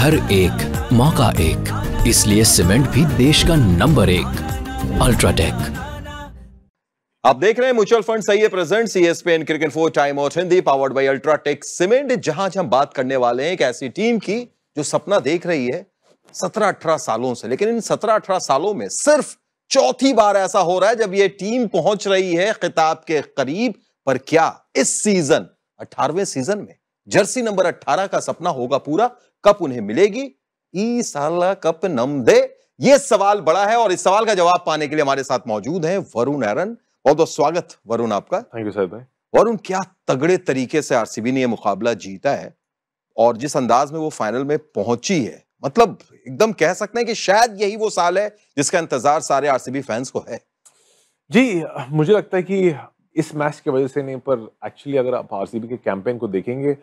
घर एक मौका एक, इसलिए सीमेंट भी देश का नंबर 1 अल्ट्राटेक। आप देख रहे हैं म्यूचुअल फंड सही है present ESPN cricket 4 time out Hindi powered by UltraTech cement, जहां हम बात करने वाले हैं एक ऐसी टीम की जो सपना देख रही है 17-18 सालों से, लेकिन इन 17-18 सालों में सिर्फ चौथी बार ऐसा हो रहा है जब यह टीम पहुंच रही है खिताब के करीब। पर क्या इस सीजन 18वें सीजन में जर्सी नंबर 18 का सपना होगा पूरा? कप उन्हें मिलेगी? ई साला कप नम दे, यह सवाल बड़ा है और इस सवाल का जवाब पाने के लिए हमारे साथ मौजूद हैं वरुण एरन। बहुत बहुत स्वागत वरुण आपका। थैंक यू सर भाई। वरुण, क्या तगड़े तरीके से आरसीबी ने यह मुकाबला जीता है और जिस अंदाज में वो फाइनल में पहुंची है, मतलब एकदम कह सकते हैं कि शायद यही वो साल है जिसका इंतजार सारे आरसीबी फैंस को है। जी, मुझे लगता है कि इस मैच की वजह से नहीं, पर एक्चुअली अगर आप आरसीबी के कैंपेन को देखेंगे,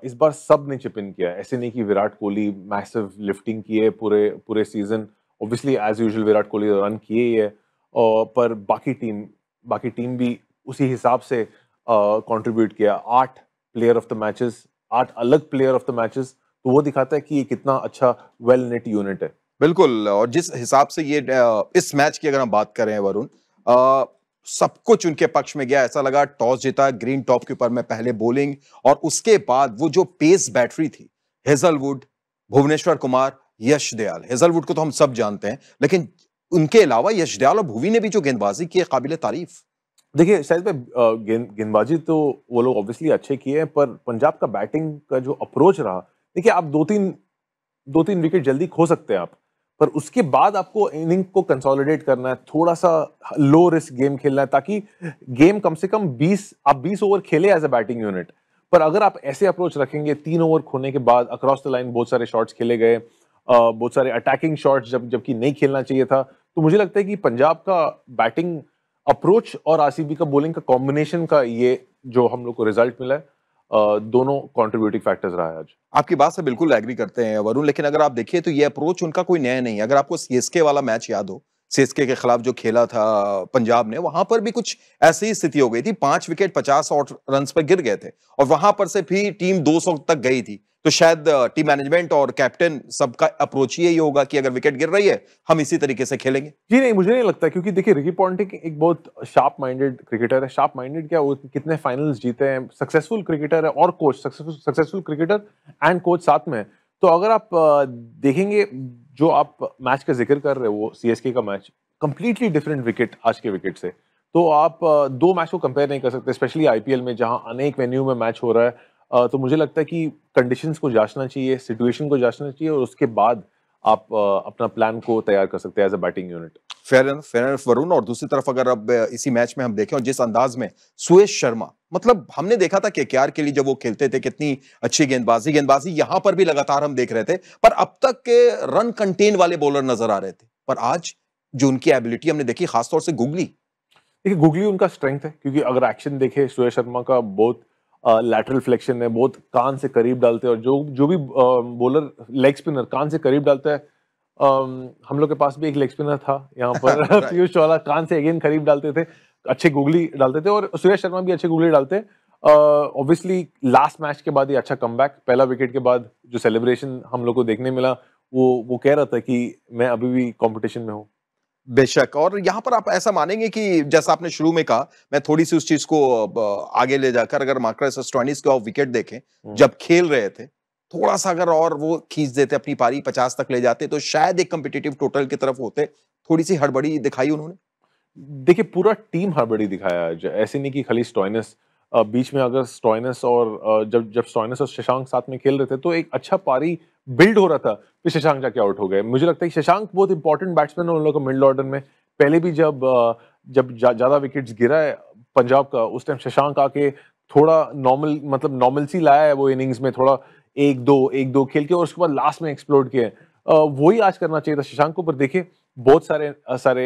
इस बार सब ने चिप इन किया। ऐसे नहीं कि विराट कोहली मैसिव लिफ्टिंग की है पूरे season. Obviously as usual Virat Kohli run किए ही है, पर बाकी टीम भी उसी हिसाब से कंट्रीब्यूट किया। 8 प्लेयर ऑफ द मैचेस, 8 अलग प्लेयर ऑफ द मैचेस, तो वो दिखाता है कि ये कितना अच्छा वेल नेट यूनिट है। बिल्कुल, और जिस हिसाब से ये इस मैच की अगर हम बात करें वरुण, सब कुछ उनके पक्ष में गया। ऐसा लगा टॉस जीता, ग्रीन टॉप के ऊपर में पहले बॉलिंग और उसके बाद वो जो पेस बैटरी थी, हेजलवुड, भुवनेश्वर कुमार, यश दयाल। हेजलवुड को तो हम सब जानते हैं, लेकिन उनके अलावा यश दयाल और भुवी ने भी जो गेंदबाजी की है काबिले तारीफ। देखिए शायद गेंदबाजी तो वो लोग ऑब्वियसली अच्छे किए हैं, पर पंजाब का बैटिंग का जो अप्रोच रहा, देखिए आप दो तीन विकेट जल्दी खो सकते हैं आप, पर उसके बाद आपको इनिंग को कंसोलिडेट करना है, थोड़ा सा लो रिस्क गेम खेलना है, ताकि गेम कम से कम 20 ओवर खेले एज अ बैटिंग यूनिट। पर अगर आप ऐसे अप्रोच रखेंगे, 3 ओवर खोने के बाद अक्रॉस द लाइन बहुत सारे शॉट्स खेले गए, बहुत सारे अटैकिंग शॉट्स जबकि नहीं खेलना चाहिए था, तो मुझे लगता है कि पंजाब का बैटिंग अप्रोच और आरसीबी का बॉलिंग का कॉम्बिनेशन का ये जो हम लोग को रिजल्ट मिला है, दोनों कंट्रीब्यूटिंग फैक्टर्स रहा है आज। आपकी बात से बिल्कुल एग्री करते हैं वरुण, लेकिन अगर आप देखिए तो ये अप्रोच उनका कोई नया नहीं है। अगर आपको सीएसके वाला मैच याद हो, सीएसके के खिलाफ जो खेला था पंजाब ने, वहां पर भी कुछ ऐसी ही स्थिति हो गई थी। 5 विकेट 50 और रन पर गिर गए थे और वहां पर से भी टीम 200 तक गई थी। तो शायद टीम मैनेजमेंट और कैप्टन सबका अप्रोच यही होगा कि अगर विकेट गिर रही है हम इसी तरीके से खेलेंगे। जी नहीं, मुझे नहीं लगता, क्योंकि देखिए रिकी पॉन्टिंग एक बहुत शार्प माइंडेड क्रिकेटर है। शार्प माइंडेड क्या, वो कितने फाइनल्स जीते हैं, सक्सेसफुल क्रिकेटर है और coach, successful cricketer and coach साथ में। तो अगर आप देखेंगे जो आप मैच का जिक्र कर रहे हो, वो सीएसके का मैच, कंप्लीटली डिफरेंट विकेट आज के विकेट से। तो आप 2 मैच को कंपेयर नहीं कर सकते, स्पेशली आईपीएल में जहां अनेक वेन्यू में मैच हो रहा है। तो मुझे लगता है कि कंडीशंस को जांचना चाहिए, सिचुएशन को जांचना चाहिए, और उसके बाद आप अपना प्लान को तैयार कर सकते हैं as a batting unit. Fair enough Varun. और दूसरी तरफ अगर अब इसी मैच में हम देखें और जिस अंदाज में सुयश शर्मा, मतलब हमने देखा था केकेआर के लिए जब वो खेलते थे कितनी अच्छी गेंदबाजी यहां पर भी लगातार हम देख रहे थे, पर अब तक के रन कंटेन वाले बॉलर नजर आ रहे थे। पर आज जो उनकी एबिलिटी हमने देखी, खासतौर से गुगली, देखिए गुगली उनका स्ट्रेंथ है, क्योंकि अगर एक्शन देखे सुयश शर्मा का, बहुत लैटरल फ्लेक्शन है, बहुत कान से करीब डालते हैं, और जो भी बॉलर लेग स्पिनर कान से करीब डालता है, हम लोग के पास भी एक लेग स्पिनर था यहाँ पर पीयूष चावला, कान से अगेन करीब डालते थे, अच्छे गुगली डालते थे, और सुयश शर्मा भी अच्छे गुगली डालते हैं। ऑब्वियसली लास्ट मैच के बाद ये अच्छा कमबैक, पहला विकेट के बाद जो सेलिब्रेशन हम लोग को देखने मिला, वो कह रहा था कि मैं अभी भी कॉम्पिटिशन में हूँ। बेशक। और यहां पर आप ऐसा मानेंगे कि जैसा आपने शुरू में कहा, मैं थोड़ी सी उस चीज को आगे ले जाकर, अगर मार्कस स्टोइनिस का विकेट देखें जब खेल रहे थे, थोड़ा सा अगर और वो खींच देते, अपनी पारी 50 तक ले जाते, तो शायद एक कंपिटिटिव टोटल की तरफ होते। थोड़ी सी हड़बड़ी दिखाई उन्होंने। देखिए पूरा टीम हड़बड़ी दिखाया आज, ऐसे नहीं कि खाली स्टोइनिस। बीच में अगर स्टोइनिस और जब स्टोइनिस और शशांक साथ में खेल रहे थे, तो एक अच्छा पारी बिल्ड हो रहा था, फिर शशांक जाके आउट हो गए। मुझे लगता है कि शशांक बहुत इंपॉर्टेंट बैट्समैन है उन लोगों को मिडिल ऑर्डर में। पहले भी जब ज्यादा विकेट्स गिरा है पंजाब का, उस टाइम शशांक आके थोड़ा नॉर्मलसी लाया है वो इनिंग्स में, थोड़ा 1-2 खेल के, और उसके बाद लास्ट में एक्सप्लोड किए। वही आज करना चाहिए था शशांक को। पर देखिए बहुत सारे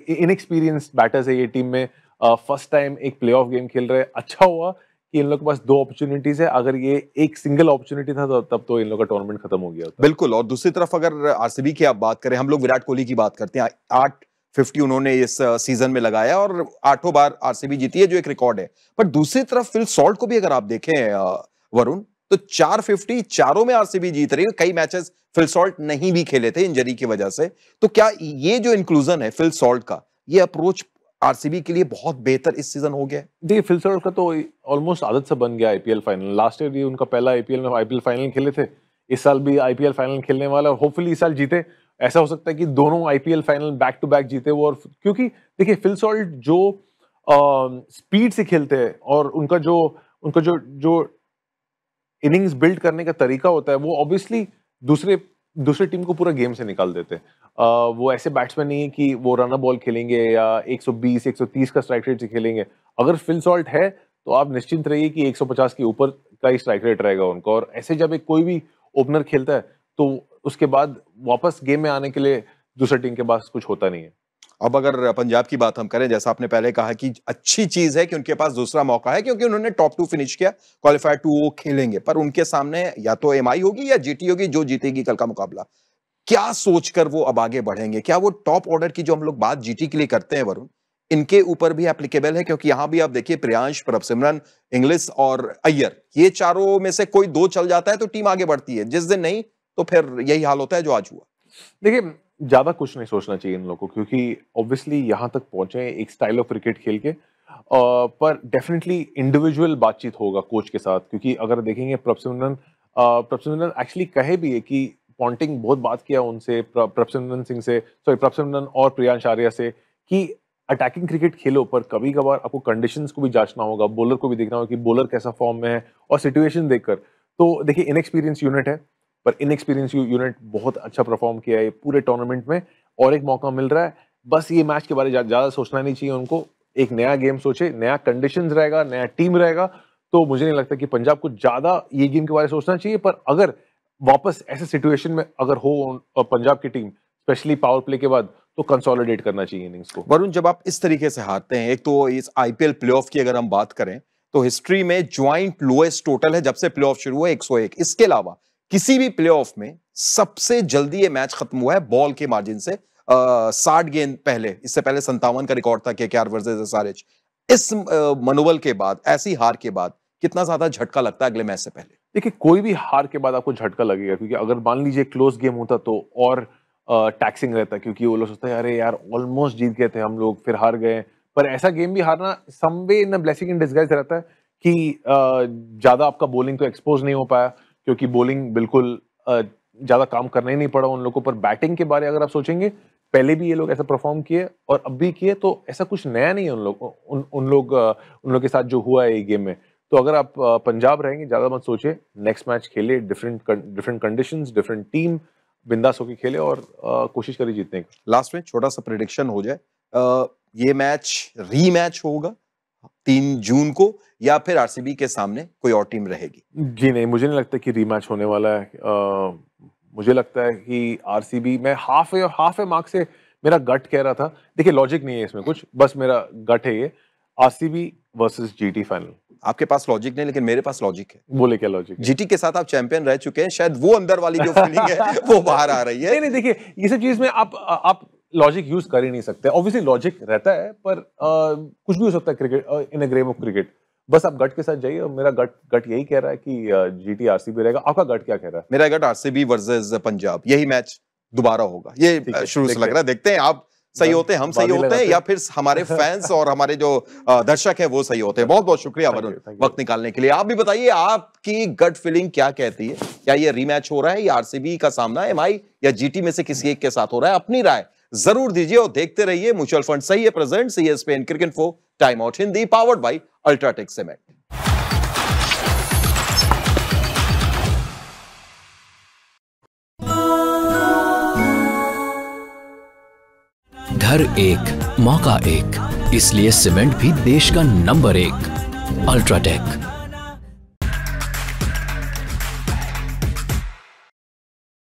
इनएक्सपीरियंस्ड बैटर्स है ये टीम में, फर्स्ट टाइम एक प्लेऑफ गेम खेल रहे हैं। अच्छा हुआ कि इन लोग के पास 2 अपॉर्चुनिटीज है, अगर ये एक सिंगल अपॉर्चुनिटी था तब तो इन लोग का टूर्नामेंट खत्म हो गया होता। बिल्कुल। और दूसरी तरफ अगर आरसीबी की आप बात करें, हम लोग विराट कोहली की बात करते हैं, 850 उन्होंने इस सीजन में लगाया और 8 बार आरसीबी जीती है, जो एक रिकॉर्ड है। पर दूसरी तरफ फिल सॉल्ट को भी अगर आप देखें वरुण, तो तो 450 चारों में आरसीबी जीत रही है। कई मैचेस फिल सॉल्ट नहीं भी खेले थे इंजरी की वजह से। तो क्या ये जो इंक्लूजन है फिल सॉल्ट का, ये अप्रोच आरसीबी के लिए बहुत बेहतर इस सीजन हो गया है? देखिए फिल सॉल्ट का तो ऑलमोस्ट आदत से बन गया आईपीएल फाइनल। लास्ट ईयर भी उनका पहला आईपीएल फाइनल खेले थे, इस साल भी आईपीएल फाइनल खेलने वाला, होपफुली इस साल जीते। ऐसा हो सकता है कि दोनों IPL final back to back जीते वो। और क्योंकि देखिए फिल सॉल्ट जो स्पीड से खेलते हैं और उनका जो इनिंग्स बिल्ड करने का तरीका होता है, वो ऑब्वियसली दूसरे टीम को पूरा गेम से निकाल देते हैं। वो ऐसे बैट्समैन नहीं है कि वो रनर बॉल खेलेंगे या 120 130 का स्ट्राइक रेट से खेलेंगे। अगर फिल सॉल्ट है तो आप निश्चिंत रहिए कि 150 के ऊपर का ही स्ट्राइक रेट रहेगा उनका। और ऐसे जब कोई भी ओपनर खेलता है तो उसके बाद वापस गेम में आने के लिए दूसरी टीम के पास कुछ होता नहीं है। अब अगर पंजाब की बात हम करें, जैसा आपने पहले कहा कि अच्छी चीज है कि उनके पास दूसरा मौका है, क्योंकि उन्होंने टॉप 2 फिनिश किया, क्वालिफायर 2 वो खेलेंगे, पर उनके सामने या तो एमआई होगी या जीटी होगी, जो जीतेगी कल का मुकाबला। क्या सोचकर वो अब आगे बढ़ेंगे? क्या वो टॉप ऑर्डर की जो हम लोग बात जीटी के लिए करते हैं वरुण, इनके ऊपर भी एप्लीकेबल है? क्योंकि यहां भी आप देखिए प्रियांश, प्रभसिमरन, इंग्लिश और अय्यर, ये चारों में से कोई 2 चल जाता है तो टीम आगे बढ़ती है, जिस दिन नहीं तो फिर यही हाल होता है जो आज हुआ। देखिए ज्यादा कुछ नहीं सोचना चाहिए इन लोगों को, क्योंकि ऑब्वियसली यहां तक पहुंचे एक स्टाइल ऑफ क्रिकेट खेल के, पर डेफिनेटली इंडिविजुअल बातचीत होगा कोच के साथ। क्योंकि अगर देखेंगे प्रभसिमरन एक्चुअली कहे भी है कि पॉन्टिंग बहुत बात किया उनसे, प्रभसिमरन और प्रियांश आर्या से, कि अटैकिंग क्रिकेट खेलो पर कभी कभार आपको कंडीशंस को भी जांचना होगा, बॉलर को भी देखना होगा कि बॉलर कैसा फॉर्म में है और सिचुएशन देखकर। तो देखिए इनएक्सपीरियंस यूनिट है, पर इनएक्सपीरियंस यूनिट बहुत अच्छा परफॉर्म किया है पूरे टूर्नामेंट में, और एक मौका मिल रहा है। बस ये मैच के बारे में ज्यादा सोचना नहीं चाहिए उनको। एक नया गेम सोचे, नया कंडीशंस रहेगा, नया टीम रहेगा, तो मुझे नहीं लगता कि पंजाब को ज्यादा ये गेम के बारे में सोचना चाहिए। पर अगर वापस ऐसे सिचुएशन में अगर हो पंजाब की टीम, स्पेशली पावर प्ले के बाद, तो कंसोलिडेट करना चाहिए इनिंग्स को। वरुण, जब आप इस तरीके से हारते हैं, एक तो इस आईपीएल प्लेऑफ की अगर हम बात करें तो हिस्ट्री में ज्वाइंट लोएस्ट टोटल है जब से प्लेऑफ शुरू हुआ, 101। इसके अलावा किसी भी प्लेऑफ में सबसे जल्दी ये मैच खत्म हुआ है बॉल के मार्जिन से, 60 गेंद पहले। इससे पहले 57 का रिकॉर्ड था केकेआर वर्सेस एसआरएच। इस मनोबल के बाद, ऐसी हार के बाद कितना ज्यादा झटका लगता है अगले मैच से पहले? देखिए कोई भी हार के बाद आपको झटका लगेगा, क्योंकि अगर मान लीजिए क्लोज गेम होता तो और टैक्सिंग रहता, क्योंकि वो लोग सोचते हैं अरे यार ऑलमोस्ट जीत गए थे हम लोग, फिर हार गए। पर ऐसा गेम भी हारना सम वे इन ब्लेसिंग इन डिस्गाइज रहता है कि ज्यादा आपका बॉलिंग तो एक्सपोज नहीं हो पाया, क्योंकि बॉलिंग बिल्कुल ज्यादा काम करना ही नहीं पड़ा उन लोगों पर। बैटिंग के बारे अगर आप सोचेंगे, पहले भी ये लोग ऐसा परफॉर्म किए और अब भी किए, तो ऐसा कुछ नया नहीं है उन लोग के साथ जो हुआ है ये गेम में। तो अगर आप पंजाब रहेंगे, ज्यादा मत सोचिए, नेक्स्ट मैच खेले, डिफरेंट कंडीशंस, डिफरेंट टीम, बिंदास होकर खेले और कोशिश करिए जीतने की। लास्ट में छोटा सा प्रेडिक्शन हो जाए, ये मैच रीमैच होगा 3 जून को, या फिर आरसीबी के सामने कोई और टीम रहेगी? जी नहीं, मुझे नहीं लगता कि रीमैच होने वाला है। मुझे लगता है कि आरसीबी में हाफ ए मार्क से मेरा गट कह रहा था। देखिए लॉजिक नहीं है इसमें कुछ, बस मेरा गट है ये, आरसीबी वर्सेस जीटी फाइनल। आपके पास लॉजिक नहीं, लेकिन मेरे पास लॉजिक है। बोले क्या लॉजिक? जीटी के साथ आप चैंपियन रह चुके हैं, शायद वो अंदर वाली जो फीलिंग है वो बाहर आ रही है। नहीं देखिए, ये सब चीज में आप लॉजिक यूज कर ही नहीं सकते। ऑब्वियसली लॉजिक रहता है, पर कुछ भी हो सकता है cricket, in a game of cricket. बस आप गट के साथ जाइए, और मेरा गट यही कह रहा है कि जीटी आरसीबी रहेगा। आपका गट क्या कह रहा है? मेरा गट आरसीबी वर्सेस पंजाब, यही मैच दोबारा होगा, ये शुरू से लग रहा है। देखते हैं आप सही होते हैं, हम सही होते हैं, या फिर हमारे फैंस और हमारे जो दर्शक है वो सही होते हैं। बहुत बहुत शुक्रिया वरुण वक्त निकालने के लिए। आप भी बताइए, आपकी गट फीलिंग क्या कहती है? क्या ये रीमैच हो रहा है, या आरसीबी का सामना एमआई या जीटी में से किसी एक के साथ हो रहा है? अपनी राय जरूर दीजिए और देखते रहिए म्यूचुअल फंड सही है present ESPN Cricinfo time out Hindi, powered by UltraTech cement. घर एक, मौका एक, इसलिए सीमेंट भी देश का नंबर 1 अल्ट्राटेक।